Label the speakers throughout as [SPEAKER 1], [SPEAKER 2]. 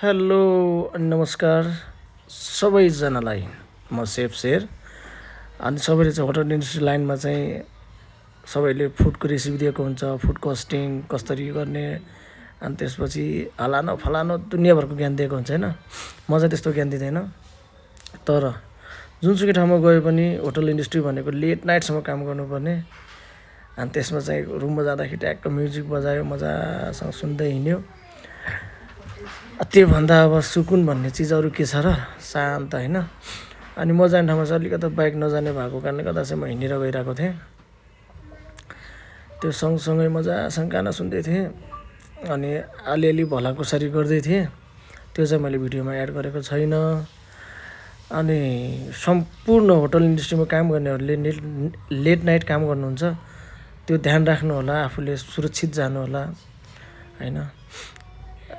[SPEAKER 1] Hello अनि नमस्कार सबैजनालाई। म सेफ शेर। अनि सबैले चाहिँ होटल इन्डस्ट्री लाइनमा चाहिँ सबैले फुडको रेसिपी दिएको हुन्छ, फुड कस्टिङ कसरी गर्ने, अनि त्यसपछि हलानो फलानो दुनियाँभरको ज्ञान दिएको हुन्छ होइन। म चाहिँ त्यस्तो ज्ञान दिँदैन, तर जुनसुकै ठाउँमा गए पनि होटल इन्डस्ट्री भनेको लेट नाइटसम्म काम गर्नुपर्ने। अनि त्यसमा चाहिँ रुममा जाँदाखेरि ट्याक्क म्युजिक बजायो, मजासँग सुन्दै हिँड्यो। त्योभन्दा अब सुकुन भन्ने चिज अरू के छ र, शान्त होइन। अनि म जाने ठाउँमा चाहिँ अलिकति बाइक नजाने भएको कारणले गर्दा चाहिँ म हिँडेर गइरहेको थिएँ। त्यो सँगसँगै मजासँग गाना सुन्दै थिएँ अनि अलिअलि भलाकुसारी गर्दै थिएँ। त्यो चाहिँ मैले भिडियोमा एड गरेको छैन। अनि सम्पूर्ण होटल इन्डस्ट्रीमा काम गर्नेहरूले लेट नाइट काम गर्नुहुन्छ, त्यो ध्यान राख्नु होला, आफूले सुरक्षित जानु होला होइन।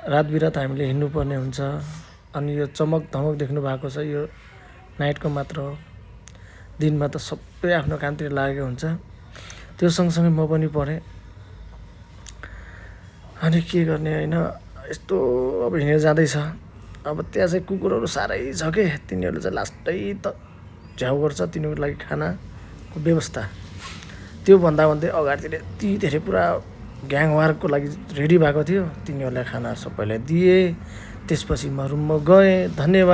[SPEAKER 1] रात बिरात हामीले हिँड्नुपर्ने हुन्छ। अनि यो चमक धमक देख्नु भएको छ, यो नाइटको मात्र हो, दिनमा त सबै आफ्नो कामतिर लागेको हुन्छ। त्यो सँगसँगै म पनि पढेँ। अनि के गर्ने होइन, यस्तो अब हिँडेर जाँदैछ। अब त्यहाँ चाहिँ कुकुरहरू साह्रै छ के, तिनीहरूले चाहिँ लास्टै त झ्याउ गर्छ तिनीहरूको लागि खानाको व्यवस्था। त्यो भन्दा भन्दै अगाडितिर यति धेरै पुरा ग्याङवारको लागि रेडी भएको थियो, तिनीहरूलाई खाना सबैलाई दिएँ। त्यसपछि म रुममा गएँ। धन्यवाद।